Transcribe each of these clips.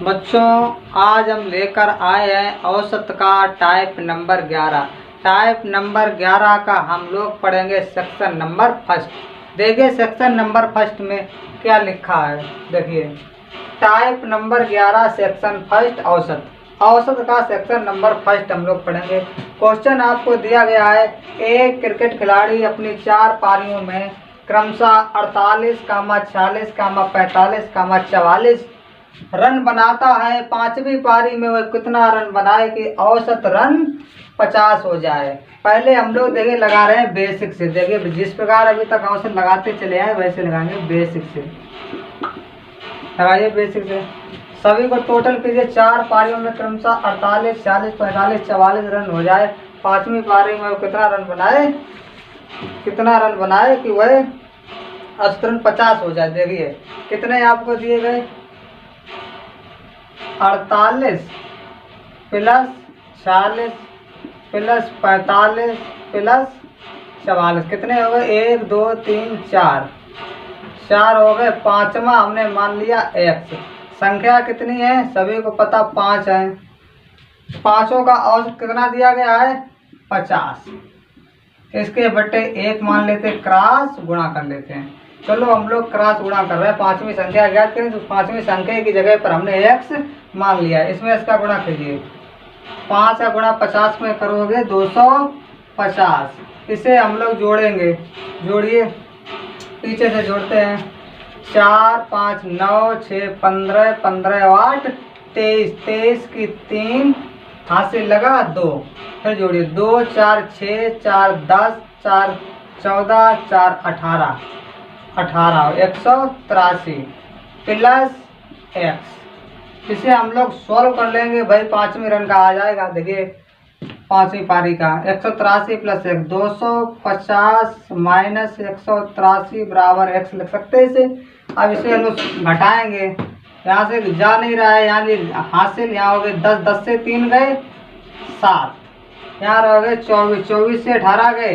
बच्चों, आज हम लेकर आए हैं औसत का टाइप नंबर 11। टाइप नंबर 11 का हम लोग पढ़ेंगे सेक्शन नंबर फर्स्ट। देखिए सेक्शन नंबर फर्स्ट में क्या लिखा है। देखिए टाइप नंबर 11 सेक्शन फर्स्ट औसत। औसत का सेक्शन नंबर फर्स्ट हम लोग पढ़ेंगे। क्वेश्चन आपको दिया गया है, एक क्रिकेट खिलाड़ी अपनी 4 पारियों में क्रमशः 48, 46, 45, 44 रन बनाता है। 5वीं पारी में वह कितना रन बनाए कि औसत रन 50 हो जाए। पहले हम लोग देखिए लगा रहे हैं बेसिक से। देखिए जिस प्रकार अभी तक औसत लगाते चले आए वैसे लगाएंगे बेसिक से। लगाइए बेसिक से, सभी को टोटल कीजिए। 4 पारियों में क्रमशः 48, 40, 45, 44 रन हो जाए। 5वीं पारी में वो कितना रन बनाए कि वह औसत रन 50 हो जाए। देखिए कितने आपको दिए गए, 48 प्लस 40 प्लस 45 प्लस 44 कितने हो गए, 1 2 3 4 हो गए। 5वां हमने मान लिया x। संख्या कितनी है सभी को पता, 5 है। 5 का औसत कितना दिया गया है, 50। इसके बट्टे 1 मान लेते, क्रॉस गुणा कर लेते हैं। चलो हम लोग क्रॉस गुणा कर रहे हैं। 5वीं संख्या ज्ञात करें तो 5वीं संख्या की जगह पर हमने x मान लिया। इसमें इसका गुणा कीजिए। 5 का गुणा 50 में करोगे 250। इसे हम लोग जोड़ेंगे। जोड़िए, पीछे से जोड़ते हैं। 4 5 9 6 15 15 8 23 23 की 3 हाथ से लगा 2। फिर जोड़िए 2 4 6 4 10 4 14 4 18 183 प्लस x। इसे हम लोग सॉल्व कर लेंगे भाई। 5वीं रन का आ जाएगा। देखिए 5वीं पारी का 183 प्लस x 250 माइनस 183 बराबर x लिख सकते हैं इसे। अब इसे हम लोग घटाएंगे। यहाँ से जा नहीं रहा है, यानी हासिल यहाँ हो गए 10, 10 से 3 गए 7, यहाँ रह गए 24, 24 से 18 गए,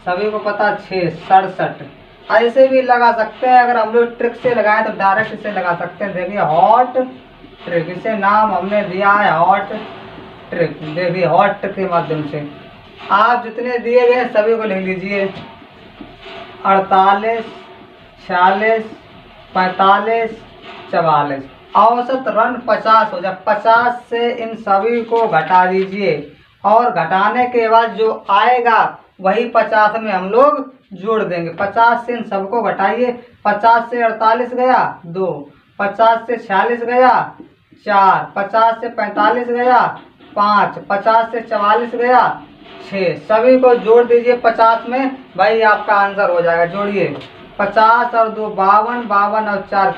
सभी को पता 6, 67। ऐसे भी लगा सकते हैं। अगर हम लोग ट्रिक से लगाएं तो डायरेक्ट इसे लगा सकते हैं। देखिए हॉट ट्रिक, इसे नाम हमने दिया है हॉट ट्रिक। देखिए हॉट ट्रिक के माध्यम से आप जितने दिए गए सभी को लिख लीजिए। 48 46 45 44 औसत रन 50 हो जाए। 50 से इन सभी को घटा दीजिए और घटाने के बाद जो आएगा वही 50 में हम लोग जोड़ देंगे। 50 से इन सबको घटाइए। 50 से 48 गया 2, 50 से 46 गया 4, 50 से 45 गया 5, 50 से 44 गया 6। सभी को जोड़ दीजिए 50 में, भाई आपका आंसर हो जाएगा। जोड़िए 50 और 2 52, 52 और 4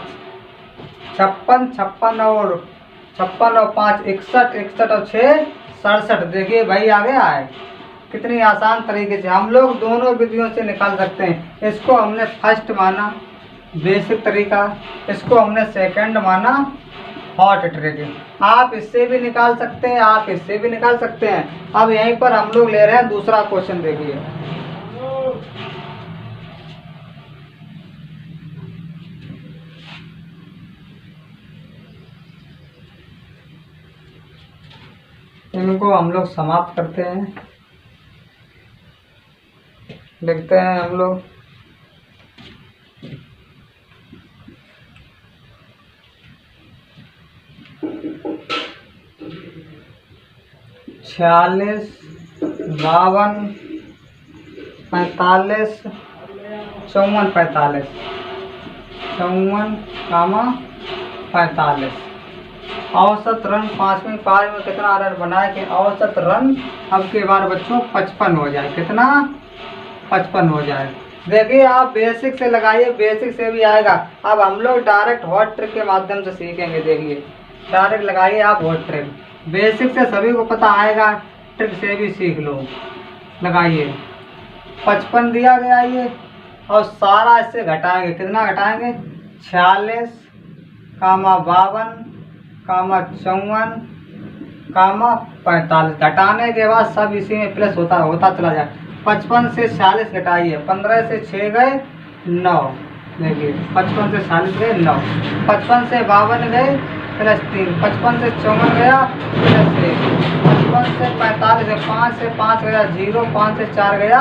56, 56 और 5 61, 61 और 6 67। देखिए भाई आ गया है। कितनी आसान तरीके से हम लोग दोनों विधियों से निकाल सकते हैं। इसको हमने फर्स्ट माना बेसिक तरीका, इसको हमने सेकंड माना हॉट ट्रिक। आप इससे भी निकाल सकते हैं, आप इससे भी निकाल सकते हैं। अब यहीं पर हम लोग ले रहे हैं दूसरा क्वेश्चन। देखिए इनको हम लोग समाप्त करते हैं। लिखते हैं हम लोग 46 52 45 54 45 45 औसत रन 5वीं पारी में कितना रन बनाए कि औसत रन अब के बार बच्चों 55 हो जाए। कितना, 55 हो जाए। देखिए आप बेसिक से लगाइए, बेसिक से भी आएगा। अब हम लोग डायरेक्ट हॉट ट्रिक के माध्यम से सीखेंगे। देखिए डायरेक्ट लगाइए आप हॉट ट्रिक। बेसिक से सभी को पता आएगा, ट्रिक से भी सीख लो। लगाइए 55 दिया गया ये, और सारा इससे घटाएंगे। कितना घटाएंगे, 46 52 54 45। घटाने के बाद सब इसी में प्लस होता चला जाए। 55 से 46 घटाइए, 15 से 6 गए 9। देखिए 55 से 46 गए 9, 55 से 52 गए प्लस 3, 55 से 54 गया प्लस 1, 55 से 45 गया, 5 से 5 गया 0, 5 से 4 गया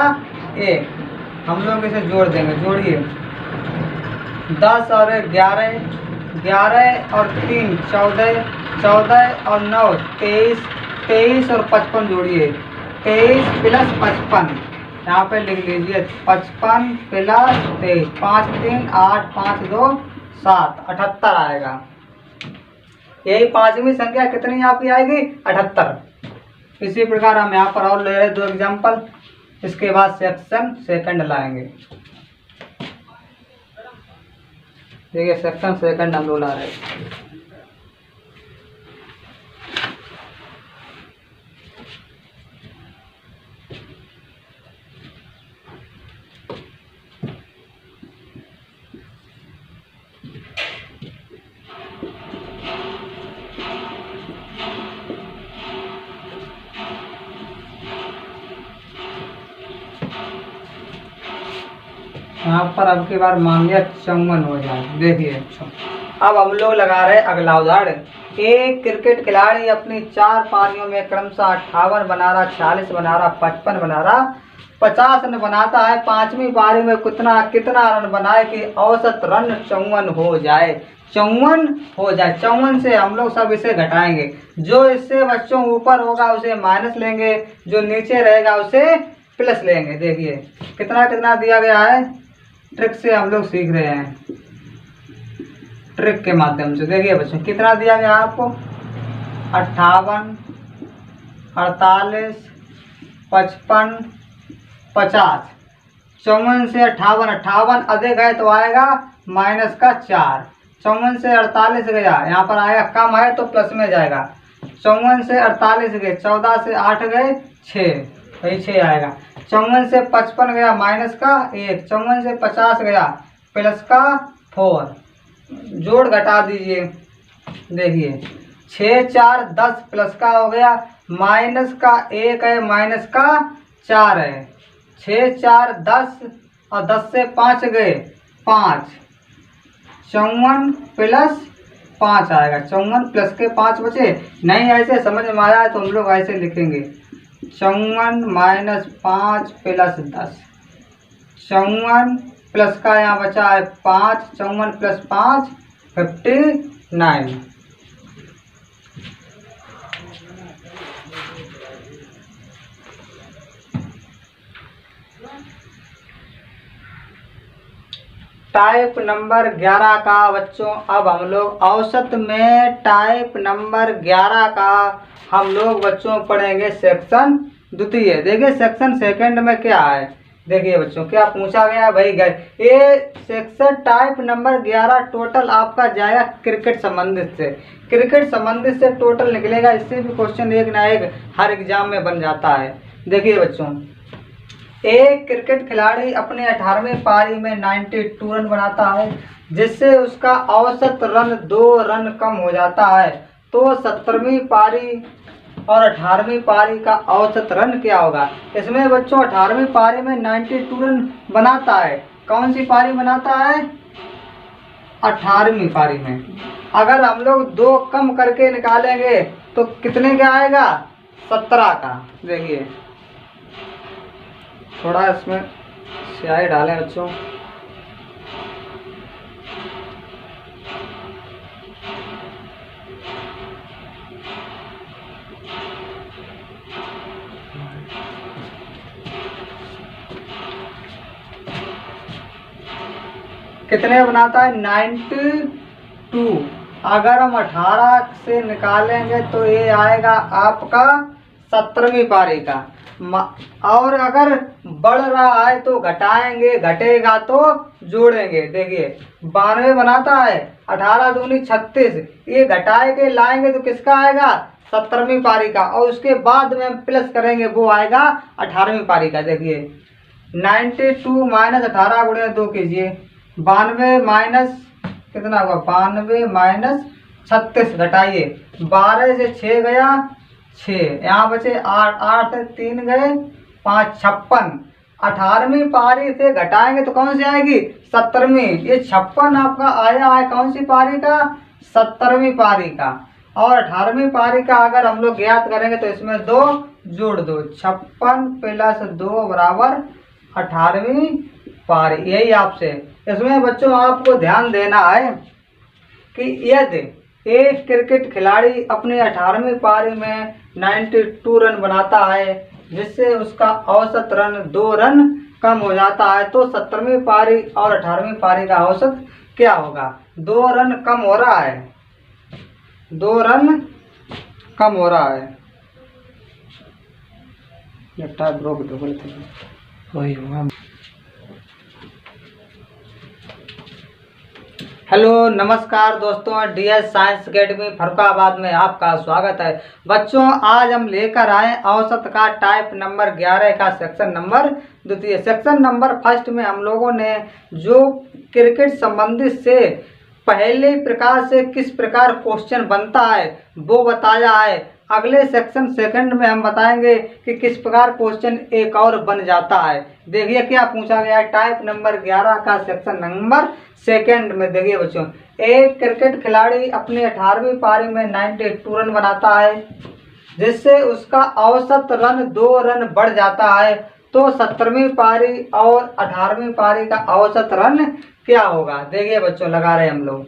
1। हम लोग इसे जोड़ देंगे, जोड़िए 10 और 11, 11 और 3 14, 14 और 9 23, 23 और 55 जोड़िए 23 प्लस 55, यहाँ पे लिख लीजिए 55 प्लस 23, 5 3 8 5 2 7, 78 आएगा। यही पांचवी संख्या कितनी आपकी आएगी? 78। इसी प्रकार हम यहाँ पर और ले रहे 2 एग्जाम्पल, इसके बाद सेक्शन सेकंड लाएंगे। देखिए सेक्शन सेकंड हम लोग ला रहे हैं। यहाँ पर अब की बार मान लिया 54 हो जाए। देखिए अब हम लोग लगा रहे अगला उदाहरण। एक क्रिकेट खिलाड़ी अपनी 4 पारियों में क्रमशः 58 बना रहा, 46 बना रहा, 55 बना रहा, 50 रन बनाता है। 5वीं पारी में कितना रन बनाए कि औसत रन 54 हो जाए। 54 हो जाए। 54 से हम लोग सब इसे घटाएंगे। जो इससे बच्चों ऊपर होगा उसे माइनस लेंगे, जो नीचे रहेगा उसे प्लस लेंगे। देखिए कितना कितना दिया गया है, ट्रिक से हम लोग सीख रहे हैं, ट्रिक के माध्यम से। देखिए बच्चों कितना दिया गया आपको, 58, 48, 55, 50। 54 से 58 अधिक है तो आएगा माइनस का 4। 54 से 48 गया, यहाँ पर आएगा कम है तो प्लस में जाएगा। 54 से 48 गए, 14 से 8 गए 6, वही 6 आएगा। 54 से 55 गया माइनस का 1, 54 से 50 गया प्लस का 4। जोड़ घटा दीजिए। देखिए 6 4 10 प्लस का हो गया, माइनस का 1 है, माइनस का 4 है। 6 4 10 और 10 से 5 गए 5, 54 प्लस 5 आएगा। 54 प्लस के 5 बचे। नहीं ऐसे समझ में आया है तो हम लोग ऐसे लिखेंगे 54 माइनस 5 प्लस 10। 54 प्लस का यहाँ बचा है 5, 54 प्लस 5 59। टाइप नंबर 11 का बच्चों, अब हम लोग औसत में टाइप नंबर 11 का हम लोग बच्चों पढ़ेंगे सेक्शन द्वितीय। देखिए सेक्शन सेकंड में क्या है, देखिए बच्चों क्या पूछा गया भाई। ये सेक्शन टाइप नंबर 11 टोटल आपका जाएगा क्रिकेट संबंधित से। क्रिकेट संबंधित से टोटल निकलेगा, इससे भी क्वेश्चन एक ना एक हर एग्जाम में बन जाता है। देखिए बच्चों एक क्रिकेट खिलाड़ी अपने 18वें पारी में 92 रन बनाता है, जिससे उसका औसत रन 2 रन कम हो जाता है। तो 17वीं पारी और 18वीं पारी का औसत रन क्या होगा? इसमें बच्चों 18वीं पारी में 92 रन बनाता है। कौन सी पारी बनाता है? 18वीं पारी में। अगर हम लोग 2 कम करके निकालेंगे तो कितने का आएगा? 17 का। देखिए थोड़ा इसमें स्याही डालें बच्चों। कितने बनाता है? 92। अगर हम 18 से निकालेंगे तो ये आएगा आपका 17वीं पारी का। और अगर बढ़ रहा है तो घटाएंगे, घटेगा तो जोड़ेंगे। देखिए 92 बनाता है, 18 दूनी 36, ये घटाए के लाएंगे तो किसका आएगा? 17वीं पारी का। और उसके बाद में हम प्लस करेंगे, वो आएगा 18वीं पारी का। देखिए 92 माइनस 18 गुणे 2 कीजिए, 92 माइनस कितना हुआ? 92 माइनस 36 घटाइए, 12 से 6 गया 6, यहाँ बचे 8, 8 से 3 गए 5, 56। 18वीं पारी से घटाएंगे तो कौन सी आएगी? 17वीं। ये 56 आपका आया है कौन सी पारी का? 17वीं पारी का, और 18वीं पारी का अगर हम लोग ज्ञात करेंगे तो इसमें 2 जोड़ दो, 56 प्लस 2 बराबर 18वीं पारी। यही आपसे इसमें बच्चों आपको ध्यान देना है कि यदि एक क्रिकेट खिलाड़ी अपनी 18वीं पारी में 92 रन बनाता है, जिससे उसका औसत रन 2 रन कम हो जाता है, तो 17वीं पारी और 18वीं पारी का औसत क्या होगा? 2 रन कम हो रहा है, 2 रन कम हो रहा है। हेलो नमस्कार दोस्तों, DS साइंस अकेडमी फर्रुखाबाद में आपका स्वागत है। बच्चों आज हम लेकर आए औसत का टाइप नंबर 11 का सेक्शन नंबर द्वितीय। सेक्शन नंबर फर्स्ट में हम लोगों ने जो क्रिकेट संबंधित से पहले प्रकार से किस प्रकार क्वेश्चन बनता है वो बताया है। अगले सेक्शन सेकंड में हम बताएंगे कि किस प्रकार क्वेश्चन एक और बन जाता है। देखिए क्या पूछा गया है टाइप नंबर 11 का सेक्शन नंबर सेकंड में। देखिए बच्चों, एक क्रिकेट खिलाड़ी अपनी 18वीं पारी में 92 रन बनाता है, जिससे उसका औसत रन 2 रन बढ़ जाता है, तो 17वीं पारी और 18वीं पारी का औसत रन क्या होगा? देखिए बच्चों लगा रहे हम लोग,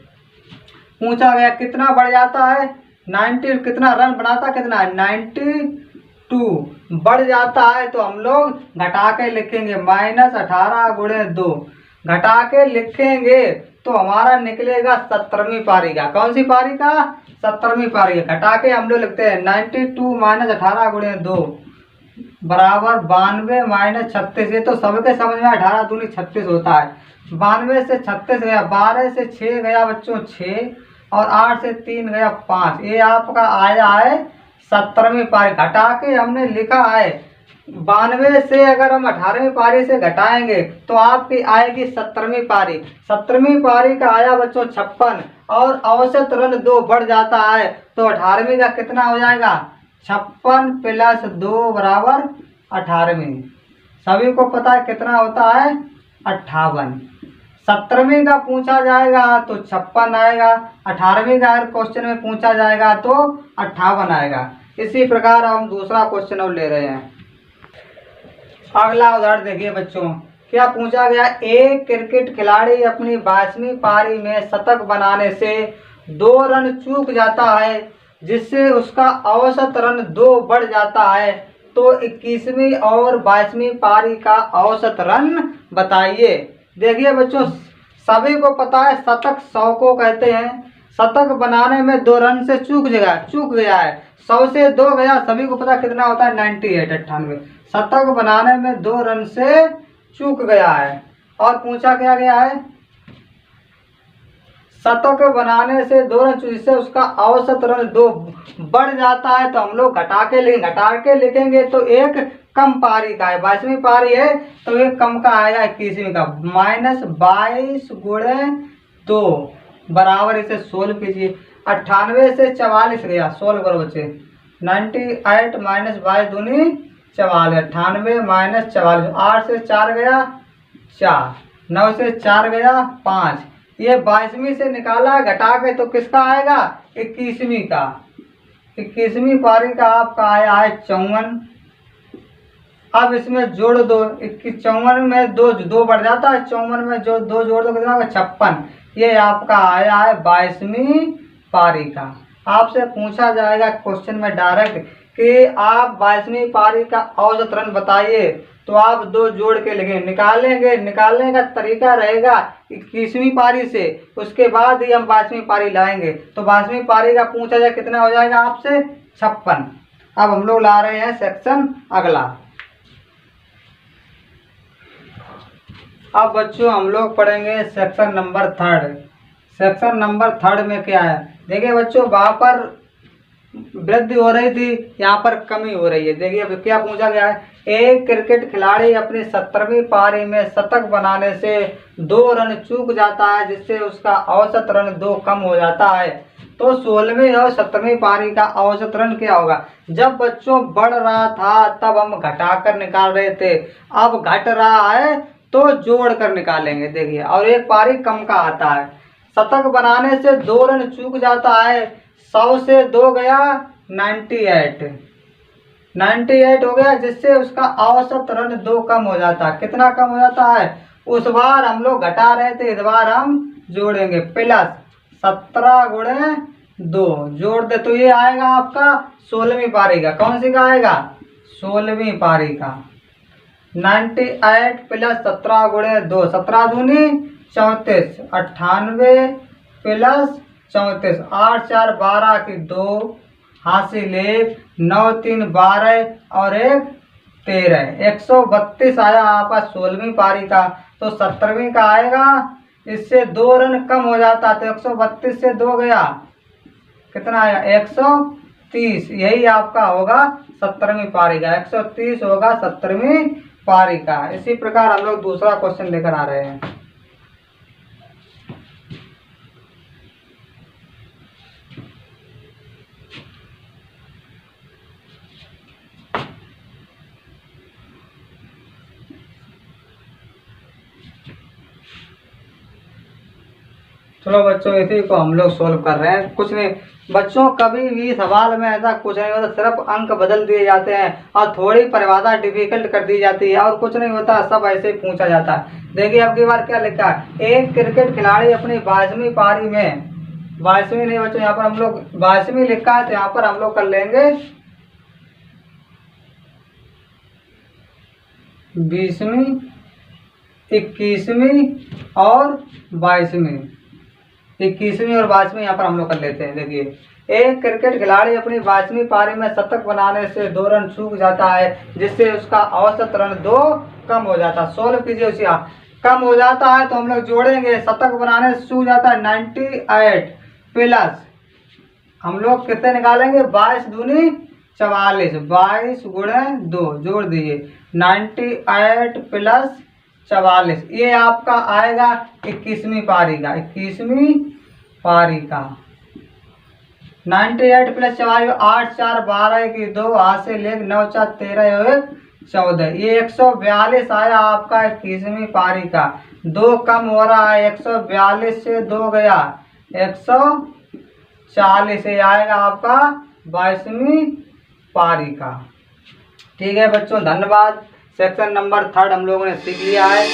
पूछा गया कितना बढ़ जाता है, 90 कितना रन बनाता कितना है, 92 बढ़ जाता है, तो हम लोग घटा के लिखेंगे -18 गुणे 2 घटा के लिखेंगे तो हमारा निकलेगा 17वीं पारी का। कौन सी पारी का? 17वीं पारी का। घटा के हम लोग लिखते हैं 92 - 18 गुणे 2 बराबर 92 - 36। ये तो सबके समझ में 18 दूनी 36 होता है। 92 से 36 गया, 12 से 6 गया बच्चों 6, और 8 से 3 गया 5। ये आपका आया है 17वीं पारी। घटा के हमने लिखा है 92 से अगर हम 18वीं पारी से घटाएंगे तो आपकी आएगी 17वीं पारी। 17वीं पारी का आया बच्चों 56, और औसत रन 2 बढ़ जाता है, तो 18वीं का कितना हो जाएगा? 56 प्लस 2 बराबर 18वीं। सभी को पता है कितना होता है? 58। 17वीं का पूछा जाएगा तो 56 आएगा, 18वीं का अगर क्वेश्चन में पूछा जाएगा तो 58 आएगा। इसी प्रकार हम दूसरा क्वेश्चन और ले रहे हैं। अगला उदाहरण देखिए बच्चों, क्या पूछा गया? एक क्रिकेट खिलाड़ी अपनी 22वीं पारी में शतक बनाने से 2 रन चूक जाता है, जिससे उसका औसत रन 2 बढ़ जाता है, तो 21वीं और 22वीं पारी का औसत रन बताइए। देखिए बच्चों, सभी को पता है शतक 100 को कहते हैं। शतक बनाने में 2 रन से चूक गया है, 100 से 2 गया, सभी को पता कितना होता है? 98। शतक बनाने में 2 रन से चूक गया है, और पूछा क्या गया है? शतक बनाने से 2 रन, जिससे उसका औसत रन 2 बढ़ जाता है, तो हम लोग घटा के लिखेंगे तो एक कम पारी का है, 22वीं पारी है, तो एक कम का आएगा 21वीं का। -22 गुणे 2 बराबर, इसे सोल्व कीजिए। 98 से 44 गया, सोल्व करो बच्चे। 98 - 22 दूनी 44, 98 - 44, 8 से 4 गया 4, 9 से 4 गया 5। ये 22वीं से निकाला घटा के तो किसका आएगा? 21वीं का। 21वीं पारी का आपका आया है 54। अब इसमें जोड़ दो, 54 में 2 बढ़ जाता है, 54 में जो 2 जोड़ दो कितना होगा? 56। ये आपका आया है 22वीं पारी का। आपसे पूछा जाएगा क्वेश्चन में डायरेक्ट कि आप 22वीं पारी का औसत रन बताइए, तो आप 2 जोड़ के लिखेंगे। निकालने का तरीका रहेगा 21वीं पारी से, उसके बाद ही हम 22वीं पारी लाएंगे। तो 22वीं पारी का पूछा जाए कितना हो जाएगा आपसे? 56। अब हम लोग ला रहे हैं सेक्शन अगला। अब बच्चों हम लोग पढ़ेंगे सेक्शन नंबर 3। सेक्शन नंबर 3 में क्या है? देखिए बच्चों, वहाँ पर वृद्धि हो रही थी, यहाँ पर कमी हो रही है। देखिए अब क्या पूछा गया है? एक क्रिकेट खिलाड़ी अपनी 17वीं पारी में शतक बनाने से 2 रन चूक जाता है, जिससे उसका औसत रन 2 कम हो जाता है, तो 16वीं और 17वीं पारी का औसत रन क्या होगा? जब बच्चों बढ़ रहा था तब हम घटाकर निकाल रहे थे, अब घट रहा है तो जोड़ कर निकालेंगे। देखिए, और एक पारी कम का आता है। शतक बनाने से 2 रन चूक जाता है। 100 से 2 गया 98, 98 हो गया, जिससे उसका औसत रन 2 कम हो जाता है। कितना कम हो जाता है? उस बार हम लोग घटा रहे थे, इस बार हम जोड़ेंगे। प्लस 17 गुणे 2 जोड़ दे तो ये आएगा आपका 16वीं पारी का। कौन सी का आएगा? 16वीं पारी का। 98 प्लस 17 गुणे 2, 17 दूनी 34, 98 प्लस 34, 8 4 12 की 2, हासिल 1, 9 3 12 और 1 13, 132 आया आपका 16वीं पारी का। तो 17वीं का आएगा, इससे 2 रन कम हो जाता, तो 132 से 2 गया, कितना आया? 130। यही आपका होगा 17वीं पारी का, 130 होगा 17वीं पारी का। इसी प्रकार हम लोग दूसरा क्वेश्चन लेकर आ रहे हैं। चलो बच्चों, इसी को हम लोग सोल्व कर रहे हैं। कुछ नहीं बच्चों, कभी भी सवाल में ऐसा कुछ नहीं होता, सिर्फ अंक बदल दिए जाते हैं और थोड़ी परिभाषा डिफिकल्ट कर दी जाती है, और कुछ नहीं होता, सब ऐसे ही पूछा जाता है। देखिए अब की बार क्या लिखा है, एक क्रिकेट खिलाड़ी अपनी 22वीं पारी में, 22वीं नहीं बच्चों, यहाँ पर हम लोग 22वीं लिखा है, तो यहाँ पर हम लोग कर लेंगे 20वीं, 21वीं और 22वीं। 21वीं और 22वीं यहाँ पर हम लोग कर लेते हैं। देखिए, एक क्रिकेट खिलाड़ी अपनी 22वीं पारी में शतक बनाने से 2 रन चूक जाता है, जिससे उसका औसत रन 2 कम हो जाता है। सोल्व कीजिए उसे। कम हो जाता है तो हम लोग जोड़ेंगे, शतक बनाने से चूक जाता है 98 प्लस हम लोग कितने निकालेंगे? 22 दूनी 44, 22 गुणे 2 जोड़ दीजिए, 98 प्लस 44, ये आपका आएगा 21वीं पारी का। 21वीं पारी का 98 प्लस 44, 8 4 12 की 2, हाथ से लेकर 9 4 13 और 14, ये 142 आया आपका 21वीं पारी का। 2 कम हो रहा है, 142 से 2 गया 140, ये आएगा आपका 22वीं पारी का। ठीक है बच्चों, धन्यवाद। सेक्शन नंबर 3 हम लोगों ने सीख लिया है।